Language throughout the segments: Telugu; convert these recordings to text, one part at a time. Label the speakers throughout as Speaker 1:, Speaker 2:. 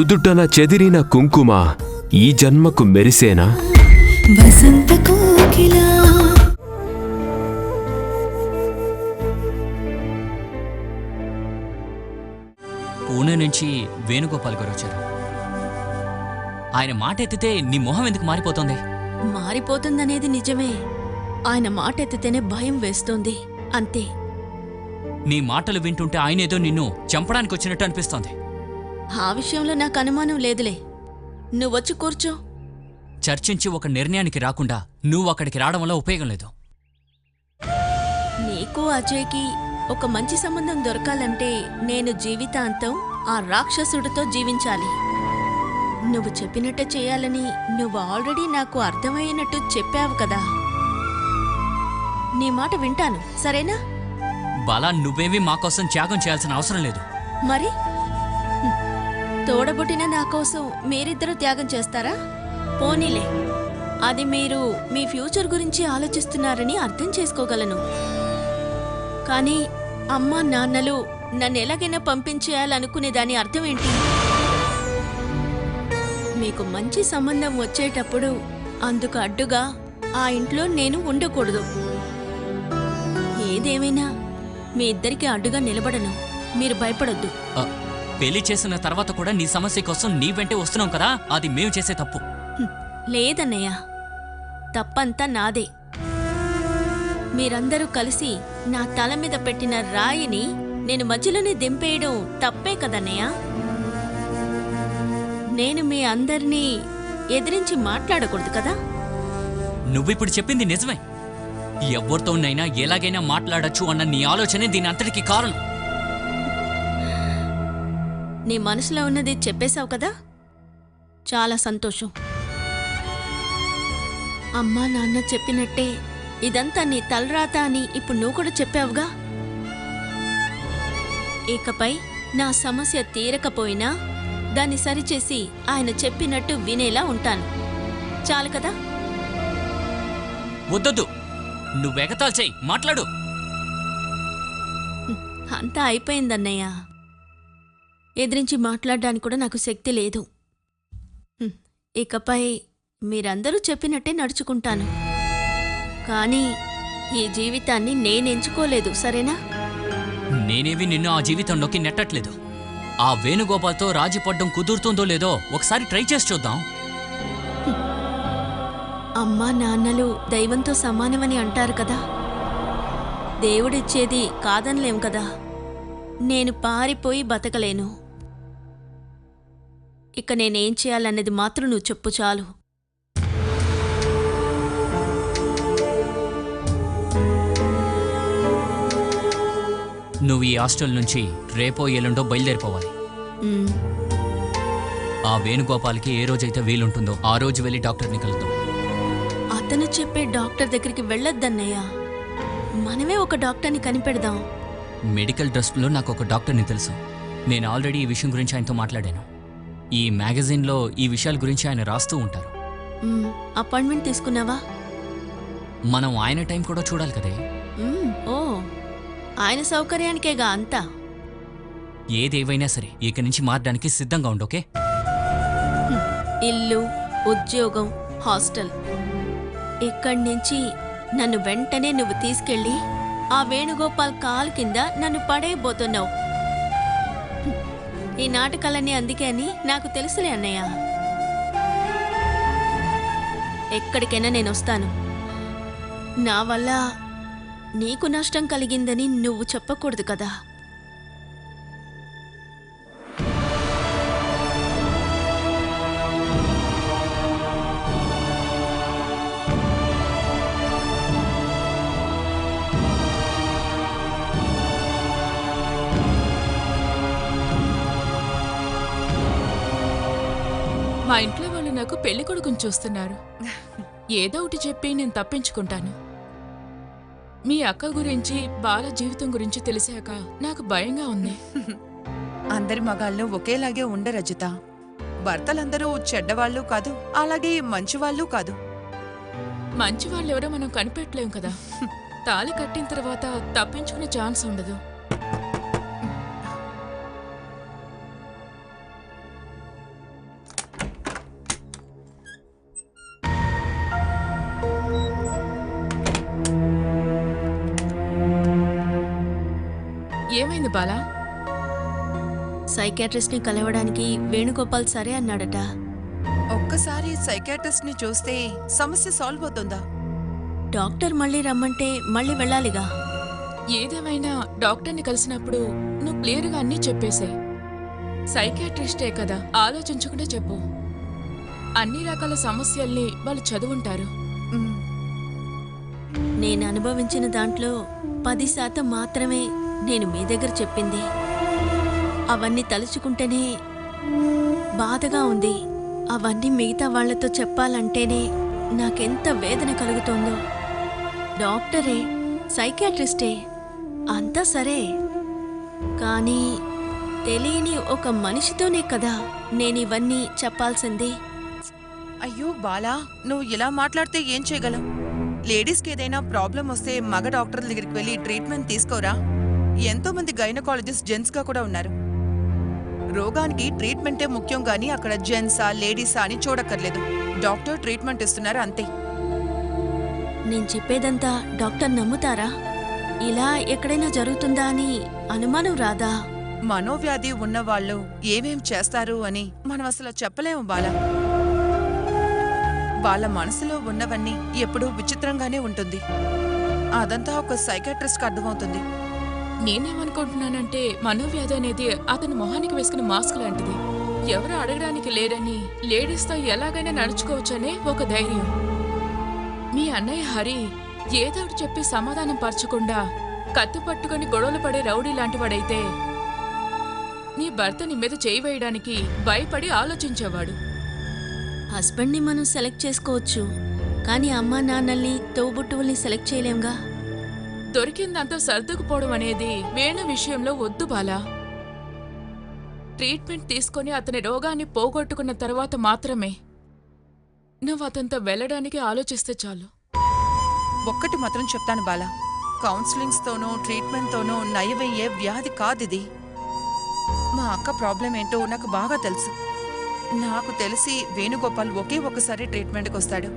Speaker 1: నుదుటన చెదిరిన కుంకుమ ఈ జన్మకు మెరిసేనా?
Speaker 2: వసంత కోకిలా
Speaker 3: పూణే నుంచి వేణుగోపాల్ గారు వచ్చారు. ఆయన మాట ఎత్తితే నీ మొహం ఎందుకు మారిపోతుంది?
Speaker 4: మారిపోతుందనేది నిజమే. ఆయన మాట ఎత్తితేనే భయం వేస్తోంది, అంతే.
Speaker 3: నీ మాటలు వింటుంటే ఆయనేదో నిన్ను చంపడానికి వచ్చినట్టు అనిపిస్తోంది.
Speaker 4: ఆ విషయంలో నాకు అనుమానం లేదులే. నువ్వొచ్చి కూర్చో.
Speaker 3: చర్చించి ఒక నిర్ణయానికి రాకుండా నువ్వు అక్కడికి రావడం వల్ల ఉపయోగం లేదు.
Speaker 4: నీకు అజయ్కి ఒక మంచి సంబంధం దొరకాలంటే నేను జీవితాంతం ఆ రాక్షసుడితో జీవించాలి. నువ్వు చెప్పినట్టే చేయాలని నువ్వు ఆల్రెడీ నాకు అర్థమయ్యేనట్టు చెప్పావు కదా. నీ మాట వింటాను, సరేనా?
Speaker 3: బాలా, నువ్వేమీ మా కోసం త్యాగం చేయాల్సిన అవసరం లేదు.
Speaker 4: మరి తోడబుట్టిన నా కోసం మీరిద్దరూ త్యాగం చేస్తారా? పోనీలే, అది మీరు మీ ఫ్యూచర్ గురించి ఆలోచిస్తున్నారని అర్థం చేసుకోగలను. కానీ అమ్మా నాన్నలు నన్ను ఎలాగైనా పంపించేయాలనుకునే దాని అర్థం ఏంటి? మీకు మంచి సంబంధం వచ్చేటప్పుడు అందుకు అడ్డుగా ఆ ఇంట్లో నేను ఉండకూడదు. ఏదేమైనా మీ ఇద్దరికి అడ్డుగా నిలబడను, మీరు భయపడొద్దు.
Speaker 3: పెళ్లి చేసిన తర్వాత కూడా నీ సమస్య కోసం నీ వెంటే వస్తున్నాం కదా, అది మేము చేసే తప్పు.
Speaker 4: లేదన్నయ్య, తప్పంతా నాదే. మీరందరూ కలిసి నా తల మీద పెట్టిన రాయిని నేను మధ్యలోనే దింపేయడం తప్పే కదన్నయ్య. నేను మీ అందరినీ ఎదిరించి మాట్లాడకూడదు కదా.
Speaker 3: నువ్విప్పుడు చెప్పింది నిజమే. ఎవరితోనైనా ఎలాగైనా మాట్లాడచ్చు అన్న నీ ఆలోచనే దీని అంతటికి కారణం.
Speaker 4: నీ మనసులో ఉన్నది చెప్పేశావు కదా, చాలా సంతోషం. అమ్మా నాన్న చెప్పినట్టే ఇదంతా నీ తలరాత అని ఇప్పుడు నువ్వు కూడా చెప్పావుగా. ఇకపై నా సమస్య తీరకపోయినా దాన్ని సరిచేసి ఆయన చెప్పినట్టు వినేలా ఉంటాను. చాలు కదా.
Speaker 3: వద్దొద్దు, నువ్వెగతాలు చెయ్యి, మాట్లాడు.
Speaker 4: అంతా అయిపోయిందన్నయ్య. ఎదిరించి మాట్లాడడానికి కూడా నాకు శక్తి లేదు. ఇకపై మీరందరూ చెప్పినట్టే నడుచుకుంటాను. కానీ ఈ జీవితాన్ని నేనెంచుకోలేదు, సరేనా?
Speaker 3: నేనేవి నిన్ను ఆ జీవితంలోకి నెట్టట్లేదు. ఆ వేణుగోపాల్తో రాజీ పడ్డం కుదురుతుందో లేదో ఒకసారి ట్రై చేసి చూద్దాం.
Speaker 4: అమ్మా నాన్నలు దైవంతో సమానమని అంటారు కదా. దేవుడిచ్చేది కాదనలేం కదా. నేను పారిపోయి బతకలేను. ఇక నేనేం చేయాలన్నది మాత్రం నువ్వు చెప్పు చాలు.
Speaker 3: నువ్వు ఈ హాస్టల్ నుంచి రేపో ఎల్లుండో బయలుదేరిపోవాలి. ఆ వేణుగోపాల్కి ఏ రోజైతే వీలుంటుందో ఆ రోజు వెళ్ళి డాక్టర్ని కలుద్దాం.
Speaker 4: అతను చెప్పే డాక్టర్ దగ్గరికి వెళ్ళొద్దన్నయ్య. మనమే ఒక డాక్టర్ని కనిపెడదాం.
Speaker 3: మెడికల్ ట్రస్ట్లో నాకు ఒక డాక్టర్ని తెలుసు. నేను ఆల్రెడీ ఈ విషయం గురించి ఆయనతో మాట్లాడాను. ఈ మ్యాగజైన్లో ఈ విషయాల గురించి ఆయన రాస్తూ ఉంటారు.
Speaker 4: అపాయింట్మెంట్ తీసుకున్నావా?
Speaker 3: మనం ఆయన టైం కూడా చూడాలి కదే.
Speaker 4: ఓ, ఆయన సౌకర్యానికేగా అంతా.
Speaker 3: ఏదేవైనా సరే ఇక నుంచి మారడానికి సిద్ధంగా ఉండు, ఓకే?
Speaker 4: ఇల్లు, ఉద్యోగం, హాస్టల్, ఇక్కడి నుంచి నన్ను వెంటనే నువ్వు తీసుకెళ్ళి ఆ వేణుగోపాల్ కాలు కింద నన్ను పడేయబోతున్నావు. ఈ నాటకాలన్నీ అందుకే అని నాకు తెలుసులే అన్నయ్య. ఎక్కడికైనా నేను వస్తాను. నా వల్ల నీకు నష్టం కలిగిందని నువ్వు చెప్పకూడదు కదా.
Speaker 5: మా ఇంట్లో వాళ్ళు నాకు పెళ్లి కొడుకుని చూస్తున్నారు. ఏదో ఒకటి చెప్పి నేను తప్పించుకుంటాను. మీ అక్క గురించి, బాల జీవితం గురించి తెలిసాక నాకు భయంగా ఉంది.
Speaker 6: అందరి మగాళ్ళు ఒకేలాగే ఉండరు రజిత. భర్తలందరూ చెడ్డవాళ్ళు కాదు, అలాగే మంచివాళ్ళు కాదు.
Speaker 5: మంచి వాళ్ళెవరో మనం కనిపెట్టలేం కదా. తాళి కట్టిన తర్వాత తప్పించుకునే ఛాన్స్ ఉండదు. ఏమైంది బాలా?
Speaker 4: సైకాట్రిస్ట్ని కలవడానికి వేణుగోపాల్ సరే అన్నాడట.
Speaker 6: ఒక్కసారి సైకాట్రిస్ట్ ని చూస్తే సమస్య సాల్వ్ అవుతుందా?
Speaker 4: డాక్టర్ మళ్ళీ రమ్మంటే మళ్ళీ వెళ్ళాలిగా.
Speaker 5: ఏదేమైనా డాక్టర్ని కలిసినప్పుడు నువ్వు క్లియర్గా అన్నీ చెప్పేశాయి. సైకాట్రిస్టే కదా, ఆలోచించకుండా చెప్పు. అన్ని రకాల సమస్యల్ని వాళ్ళు చదువుంటారు.
Speaker 6: మ్,
Speaker 4: నేను అనుభవించిన దాంట్లో 10% మాత్రమే నేను మీ దగ్గర చెప్పింది. అవన్నీ తలుచుకుంటేనే బాధగా ఉంది. అవన్నీ మిగతా వాళ్లతో చెప్పాలంటేనే నాకెంత వేదన కలుగుతోందో. డాక్టరే, సైకాట్రిస్టే అంతా సరే, కానీ తెలియని ఒక మనిషితోనే కదా నేనివన్నీ చెప్పాల్సింది.
Speaker 6: అయ్యో బాలా, నువ్వు ఇలా మాట్లాడితే ఏం చేయగలం? లేడీస్కి ఏదైనా ప్రాబ్లం వస్తే మగ డాక్టర్ల దగ్గరికి వెళ్ళి ట్రీట్మెంట్ తీసుకోరా? ఎంతో మంది గైనకాలజిస్ట్ జెంట్స్ గా కూడా ఉన్నారు. రోగానికి ట్రీట్మెంటే ముఖ్యం గానీ అక్కడ జెంట్సా లేడీసా అని చూడక్కర్లేదు. డాక్టర్ ట్రీట్మెంట్ ఇస్తున్నారు అంతే.
Speaker 4: నేను చెప్పేదంతా డాక్టర్ నమ్ముతారా? ఇలా ఎక్కడైనా జరుగుతుందా అని అనుమానం రాదా?
Speaker 6: మనోవ్యాధి ఉన్నవాళ్ళు ఏమేం చేస్తారు అని మనం అసలు చెప్పలేము బాలా. వాళ్ళ మనసులో ఉన్నవన్నీ ఎప్పుడూ విచిత్రంగానే ఉంటుంది. అదంతా ఒక సైకాట్రిస్ట్కి అర్థమవుతుంది.
Speaker 5: నేనేమనుకుంటున్నానంటే మనోవ్యాధి అనేది అతని మొహానికి వేసుకున్న మాస్క్ లాంటిది. ఎవరు అడగడానికి లేరని లేడీస్తో ఎలాగైనా నడుచుకోవచ్చనే ఒక ధైర్యం. మీ అన్నయ్య హరి ఏదో ఒకటి చెప్పి సమాధానం పరచకుండా కత్తి పట్టుకొని గొడవలు పడే రౌడీ లాంటివాడైతే నీ భర్త నీ మీద చేయి వేయడానికి భయపడి ఆలోచించేవాడు.
Speaker 4: హస్బెండ్ని మనం సెలెక్ట్ చేసుకోవచ్చు, కానీ అమ్మా నాన్నల్ని తోబుట్టువుల్ని సెలెక్ట్ చేయలేంగా.
Speaker 5: దొరికిందంతా సర్దుకుపోవడం అనేది వేణు విషయంలో వద్దు బాలా. ట్రీట్మెంట్ తీసుకొని అతని రోగాన్ని పోగొట్టుకున్న తర్వాత మాత్రమే నువ్వు అతనితో వెళ్ళడానికి ఆలోచిస్తే చాలు.
Speaker 6: ఒక్కటి మాత్రం చెప్తాను బాలా, కౌన్సిలింగ్స్తోనూ ట్రీట్మెంట్తోనూ నయమయ్యే వ్యాధి కాదిది. మా అక్క ప్రాబ్లం ఏంటో నాకు బాగా తెలుసు. నాకు తెలిసి వేణుగోపాల్ ఒకే ఒకసారి ట్రీట్మెంట్కి వస్తాడు.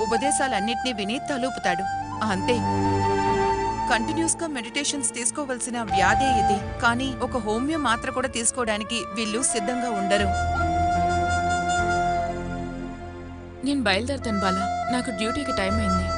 Speaker 6: ఉపదేశాలన్నింటినీ విని తలూపుతాడు అంతే. కంటిన్యూస్ గా మెడిటేషన్స్ తీసుకోవలసిన వ్యాధే ఇది. కానీ ఒక హోమియో మాత్ర కూడా తీసుకోవడానికి వీళ్ళు సిద్ధంగా ఉండరు.
Speaker 5: నేను బయలుదేరుతాను బాలా, నాకు డ్యూటీకి టైం అయింది.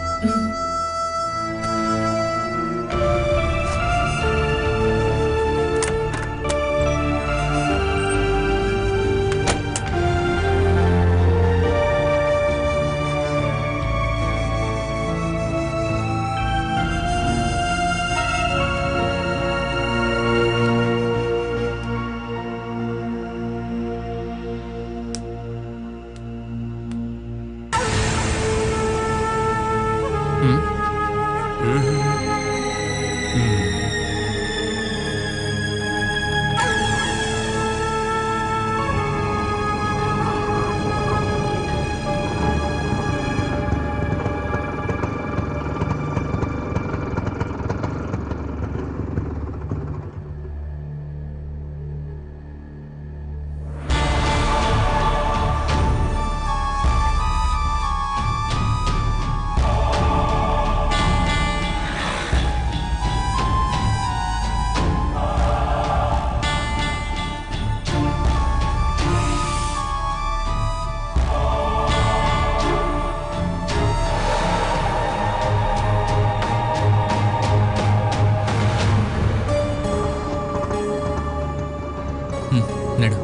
Speaker 3: నడు.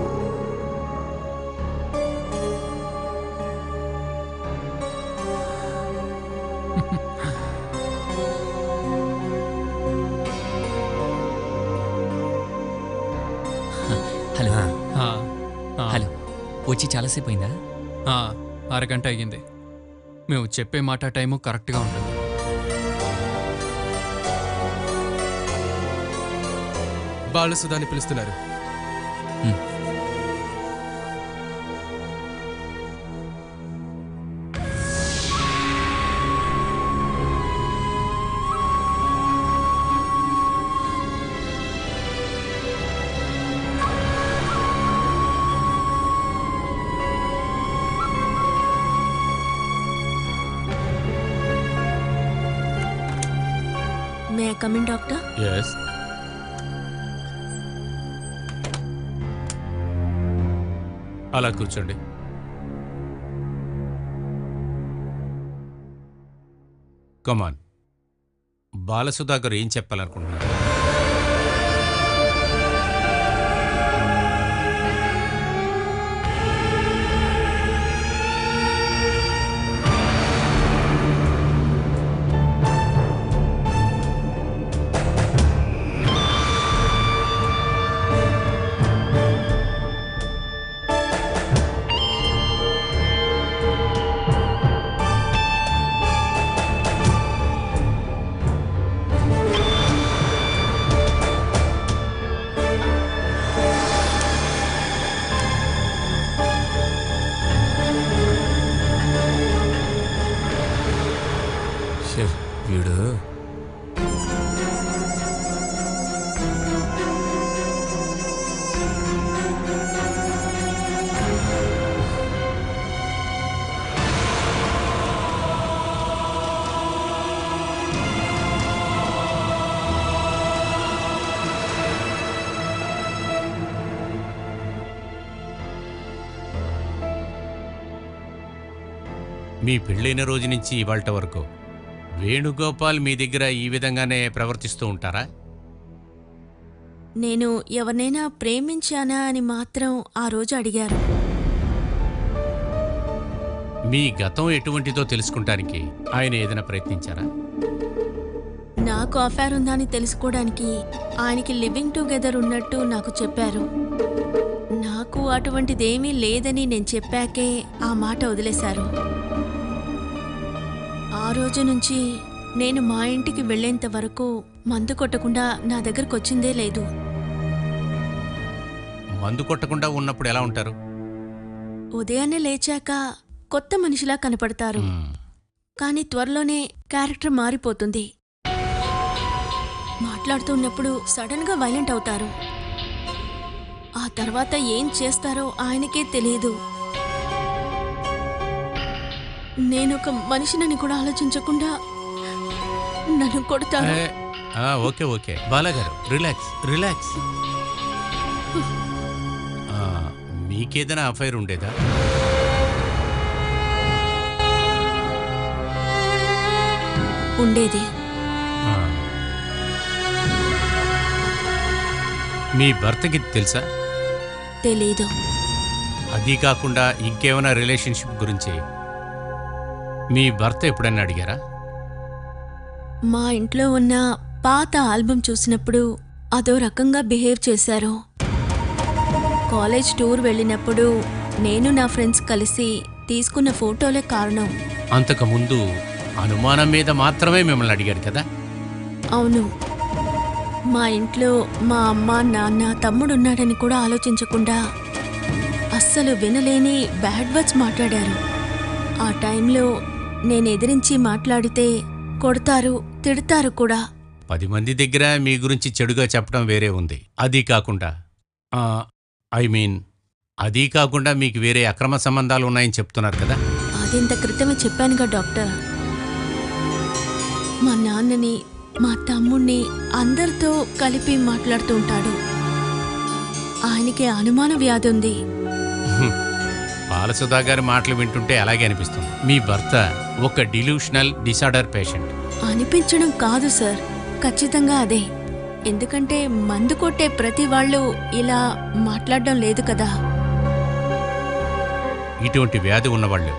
Speaker 3: హలో హలో, వచ్చి చాలాసేపు అయిందా?
Speaker 7: అరగంట అయ్యింది. మేము చెప్పే మాట టైము కరెక్ట్గా ఉంటుంది.
Speaker 8: బాలసుధాని పిలుస్తున్నారు.
Speaker 4: May I come in doctor?
Speaker 8: Yes.
Speaker 9: అలా కూర్చోండి. కమాన్, బాలసుధాకర్ ఏం చెప్పాలనుకుంటున్నారు?
Speaker 1: వీడు
Speaker 9: మీ పెళ్ళైన రోజు నుంచి ఇవాళ వరకు వేణుగోపాల్ మీ దగ్గర ఈ విధంగానే ప్రవర్తిస్తూ ఉంటారా?
Speaker 4: నేను ఎవరినైనా ప్రేమించానా అని మాత్రం ఆ రోజు అడిగారు.
Speaker 9: మీ గతం ఎటువంటిదో తెలుసుకుంటానికి ఆయన ఏదైనా ప్రయత్నించారా?
Speaker 4: నాకు అఫైర్ ఉందా అని తెలుసుకోవడానికి ఆయనకి లివింగ్ టుగెదర్ ఉన్నట్టు నాకు చెప్పారు. నాకు అటువంటిదేమీ లేదని నేను చెప్పాకే ఆ మాట వదిలేశారు. ఆ రోజు నుంచి నేను మా ఇంటికి వెళ్ళేంత వరకు మందు కొట్టకుండా నా దగ్గరకు వచ్చిందే లేదు.
Speaker 9: మందు కొట్టకుండా ఉన్నప్పుడు ఎలా ఉంటారు?
Speaker 4: ఉదయాన్నే లేచాక కొత్త మనిషిలా కనపడతారు. కానీ త్వరలోనే క్యారెక్టర్ మారిపోతుంది. మాట్లాడుతున్నప్పుడు సడన్ గా వైలెంట్ అవుతారు. ఆ తర్వాత ఏం చేస్తారో ఆయనకే తెలియదు. నేనొక మనిషినని కూడా ఆలోచించకుండా నన్ను కొడతాను.
Speaker 9: ఓకే ఓకే బాలాగారు, రిలాక్స్ రిలాక్స్. మీకేదైనా అఫైర్ ఉండేదా?
Speaker 4: ఉండేది.
Speaker 9: మీ భర్తకి తెలుసా?
Speaker 4: తెలీదు.
Speaker 9: అది కాకుండా ఇంకేమైనా రిలేషన్షిప్ గురించి మీ భర్త ఎప్పుడైనా అడిగారా?
Speaker 4: మా ఇంట్లో ఉన్న పాత ఆల్బమ్ చూసినప్పుడు అదో రకంగా బిహేవ్ చేశారు. కాలేజ్ టూర్ వెళ్ళినప్పుడు నేను నా ఫ్రెండ్స్ కలిసి తీసుకున్న ఫోటోలే కారణం.
Speaker 9: అంతకుముందు అనుమానం మీద మాత్రమే మిమ్మల్ని అడిగారు కదా?
Speaker 4: అవును. మా ఇంట్లో మా అమ్మ, నాన్న, తమ్ముడున్నాడని కూడా ఆలోచించకుండా అస్సలు వినలేని బ్యాడ్ వర్డ్స్ మాట్లాడారు. ఆ టైంలో నేను ఎదిరించి మాట్లాడితే కొడతారు, తిడతారు కూడా.
Speaker 9: 10 మంది దగ్గర మీ గురించి చెడుగా చెప్పడం వేరే ఉంది. అది కాకుండా అది కాకుండా మీకు వేరే అక్రమ సంబంధాలు ఉన్నాయని చెప్తున్నారు కదా?
Speaker 4: అదింత క్రితమే చెప్పానుగా డాక్టర్. మా నాన్నని, మా తమ్ముణ్ణి అందరితో కలిపి మాట్లాడుతూ ఉంటాడు. ఆయనకి అనుమాన వ్యాధి ఉంది.
Speaker 9: బాలసుధా గారి మాటలు వింటుంటే అలాగే అనిపిస్తుంది. మీ భర్త ఒక డిలూషనల్ డిసార్డర్ పేషెంట్.
Speaker 4: అనిపించడం కాదు సార్, ఖచ్చితంగా అదే. ఎందుకంటే మందు కొట్టే ప్రతి వాళ్ళు ఇలా మాట్లాడడం లేదు కదా.
Speaker 9: ఇటువంటి వ్యాధి ఉన్నవాళ్ళు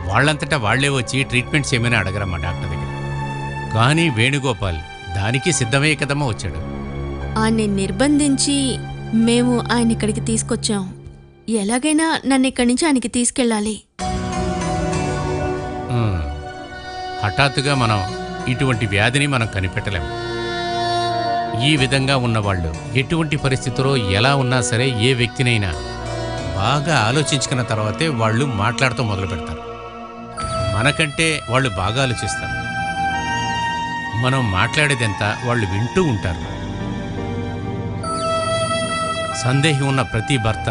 Speaker 9: వాళ్ళంతటా వాళ్లే వచ్చి ట్రీట్మెంట్స్ ఏమైనా అడగరమ్మా డాక్టర్ దగ్గర. కానీ వేణుగోపాల్ దానికి సిద్ధమయ్యే కదమ్మా వచ్చాడు.
Speaker 4: ఆయన్ని నిర్బంధించి మేము ఆయన ఇక్కడికి తీసుకొచ్చాం. ఎలాగైనా నన్ను ఇక్కడి నుంచి ఆయనకి తీసుకెళ్ళాలి.
Speaker 9: హఠాత్తుగా మనం ఇటువంటి వ్యాధిని మనం కనిపెట్టలేము. ఈ విధంగా ఉన్నవాళ్ళు ఎటువంటి పరిస్థితుల్లో ఎలా ఉన్నా సరే ఏ వ్యక్తినైనా బాగా ఆలోచించుకున్న తర్వాతే వాళ్ళు మాట్లాడుతూ మొదలు పెడతారు. మనకంటే వాళ్ళు బాగా ఆలోచిస్తారు. మనం మాట్లాడేదంతా వాళ్ళు వింటూ ఉంటారు. సందేహం ఉన్న ప్రతి భర్త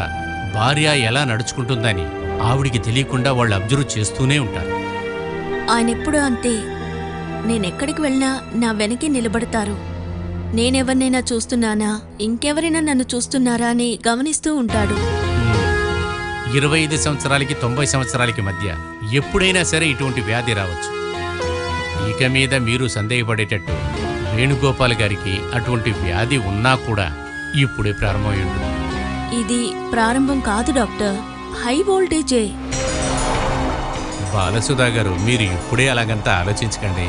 Speaker 9: భార్య ఎలా నడుచుకుంటుందని ఆవిడికి తెలియకుండా వాళ్ళు అబ్జర్వ్ చేస్తూనే ఉంటారు.
Speaker 4: ఆయనెప్పుడూ అంతే. నేనెక్కడికి వెళ్ళినా నా వెనకే నిలబడతారు. నేనెవరినైనా చూస్తున్నానా, ఇంకెవరైనా నన్ను చూస్తున్నారా అని గమనిస్తూ ఉంటాడు.
Speaker 9: 25 సంవత్సరాలకి 90 సంవత్సరాలకి మధ్య ఎప్పుడైనా సరే ఇటువంటి వ్యాధి రావచ్చు. ఇక మీద మీరు సందేహపడేటట్టు వేణుగోపాల్ గారికి అటువంటి వ్యాధి ఉన్నా కూడా ఇప్పుడే ప్రారంభమై ఉంటుంది.
Speaker 4: ఇది ప్రారంభం కాదు డాక్టర్, హై వోల్టేజే.
Speaker 9: బాలసుధా గారు, మీరు ఇప్పుడే అలాగంతా ఆలోచించకండి.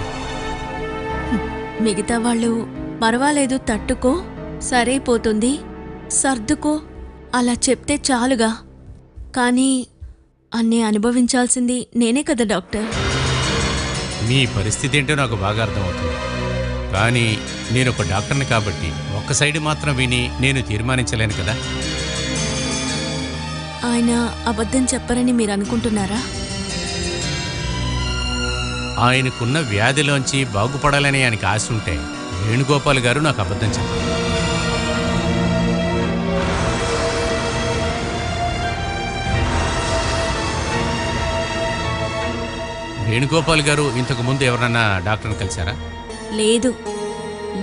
Speaker 4: మిగతా వాళ్ళు పర్వాలేదు, తట్టుకో, సరైపోతుంది, సర్దుకో అలా చెప్తే చాలుగా. కానీ అన్నీ అనుభవించాల్సింది నేనే కదా డాక్టర్.
Speaker 9: మీ పరిస్థితి ఏంటో నాకు బాగా అర్థమవుతుంది. కానీ నేను ఒక డాక్టర్ని కాబట్టి ఒక్క సైడ్ మాత్రం విని నేను తీర్మానించలేను కదా.
Speaker 4: ఆయన అబద్ధం చెప్పరని మీరు అనుకుంటున్నారా?
Speaker 9: ఆయనకున్న వ్యాధిలోంచి బాగుపడాలని ఆయనకి ఆశ ఉంటే వేణుగోపాల్ గారు నాకు అబద్ధం చెప్పారు. వేణుగోపాల్ గారు ఇంతకు ముందు ఎవరన్నా డాక్టర్ని కలిశారా?
Speaker 4: లేదు,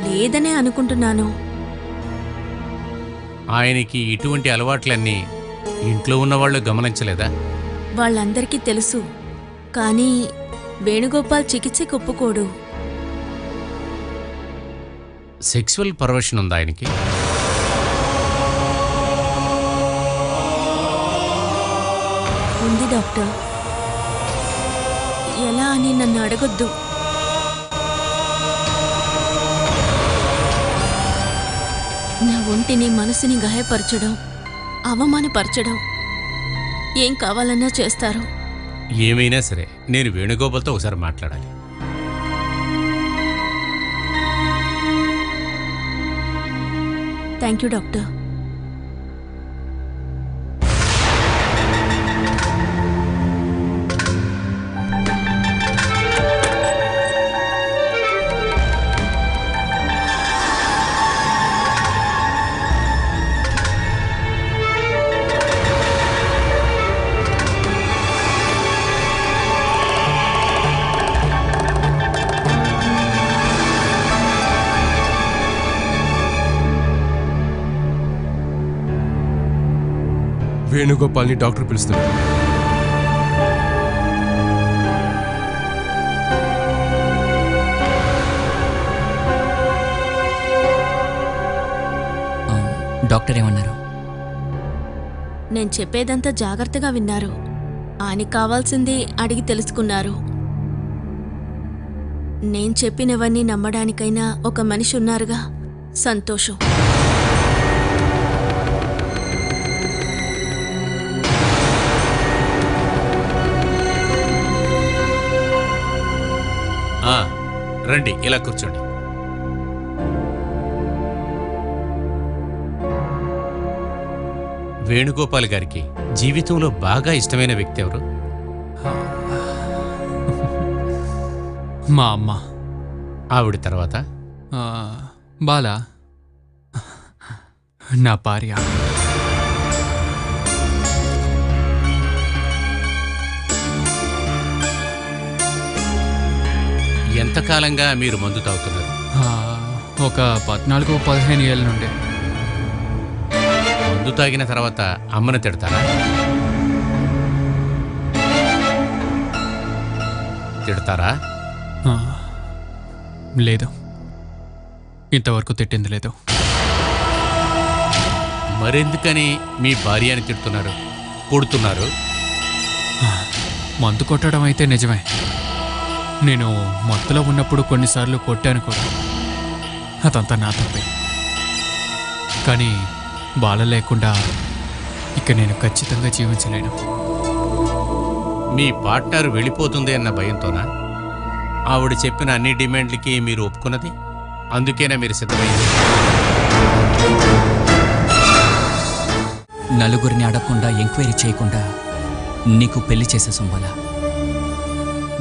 Speaker 4: లేదనే అనుకుంటున్నాను.
Speaker 9: ఆయనకి ఇటువంటి అలవాట్లన్నీ ఇంట్లో ఉన్నవాళ్ళు గమనించలేదా?
Speaker 4: వాళ్ళందరికీ తెలుసు, కానీ వేణుగోపాల్ చికిత్సకు ఒప్పుకోడు.
Speaker 9: సెక్సువల్ పర్వర్షన్ ఉందా ఆయనకి?
Speaker 4: ఉంది డాక్టర్. ఎలా అని నన్ను అడగొద్దు. నా ఒంటిని మనసుని గాయపరచడం, అవమానపరచడం, ఏం కావాలన్నా చేస్తారు.
Speaker 9: ఏమైనా సరే నేను వేణుగోపాల్తో ఒకసారి మాట్లాడాలి.
Speaker 4: Thank you doctor.
Speaker 8: వేణుగోపాల్ని డాక్టర్ పిలుస్తున్నారు.
Speaker 3: డాక్టర్ ఏమన్నారు?
Speaker 4: నేను చెప్పేదంతా జాగ్రత్తగా విన్నారు. ఆయనకి కావాల్సింది అడిగి తెలుసుకున్నారు. నేను చెప్పినవన్నీ నమ్మడానికైనా ఒక మనిషి ఉన్నారుగా, సంతోషం.
Speaker 9: రండి, ఇలా కూర్చోండి. వేణుగోపాల్ గారికి జీవితంలో బాగా ఇష్టమైన వ్యక్తి ఎవరు?
Speaker 7: మా అమ్మ.
Speaker 9: ఆవిడ తర్వాత?
Speaker 7: బాల, నా భార్య.
Speaker 9: ఎంతకాలంగా మీరు మందు తాగుతున్నారు?
Speaker 7: ఒక 14-15 ఏళ్ళ నుండి.
Speaker 9: మందు తాగిన తర్వాత అమ్మను తిడతారా? తిడతారా?
Speaker 7: లేదు, ఇంతవరకు తిట్టింది లేదు.
Speaker 9: మరెందుకని మీ భార్యని తిడుతున్నారు, కొడుతున్నారు?
Speaker 7: మందు కొట్టడం అయితే నిజమే. నేను మత్తులో ఉన్నప్పుడు కొన్నిసార్లు కొట్టాను కూడా. అదంతా నా తప్పే. కానీ బాల లేకుండా ఇక నేను ఖచ్చితంగా జీవించలేను.
Speaker 9: మీ పార్ట్నర్ వెళ్ళిపోతుంది అన్న భయంతోనా ఆవిడ చెప్పిన అన్ని డిమాండ్లకి మీరు ఒప్పుకున్నది? అందుకేనా మీరు సిద్ధమైంది?
Speaker 3: నలుగురిని అడగకుండా, ఎంక్వైరీ చేయకుండా నీకు పెళ్లి చేసే సొంబల.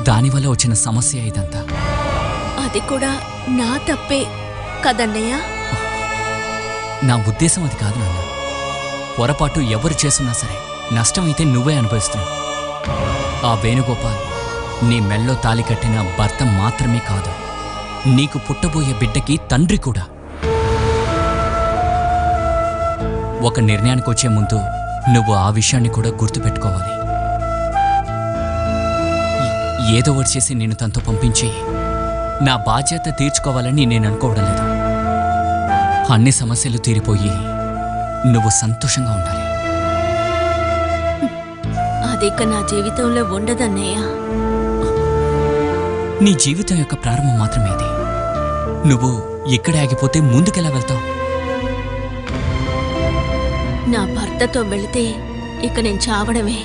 Speaker 3: దానివల్ల వచ్చిన సమస్య ఇదంతా.
Speaker 4: అది కూడా నా తప్పే కదన్నయ్య.
Speaker 3: నా ఉద్దేశం అది కాదు నాన్న. పొరపాటు ఎవరు చేస్తున్నా సరే నష్టమైతే నువ్వే అనుభవిస్తున్నావు. ఆ వేణుగోపాల్ నీ మెళ్ళో తాలి కట్టిన భర్త మాత్రమే కాదు, నీకు పుట్టబోయే బిడ్డకి తండ్రి కూడా. ఒక నిర్ణయానికి వచ్చే ముందు నువ్వు ఆ విషయాన్ని కూడా గుర్తుపెట్టుకోవాలి. ఏదో ఒకటి చేసి నేను తనతో పంపించి నా బాధ్యత తీర్చుకోవాలని నేను అనుకోవడం లేదు. అన్ని సమస్యలు తీరిపోయి నువ్వు సంతోషంగా ఉండాలి.
Speaker 4: అదిక నా జీవితంలో ఉండదన్నయ్య.
Speaker 3: నీ జీవితం యొక్క ప్రారంభం మాత్రమే ఇది. నువ్వు ఇక్కడే ఆగిపోతే ముందుకెలా వెళ్తావు?
Speaker 4: నా భర్తతో వెళితే ఇక నేను చావడమే.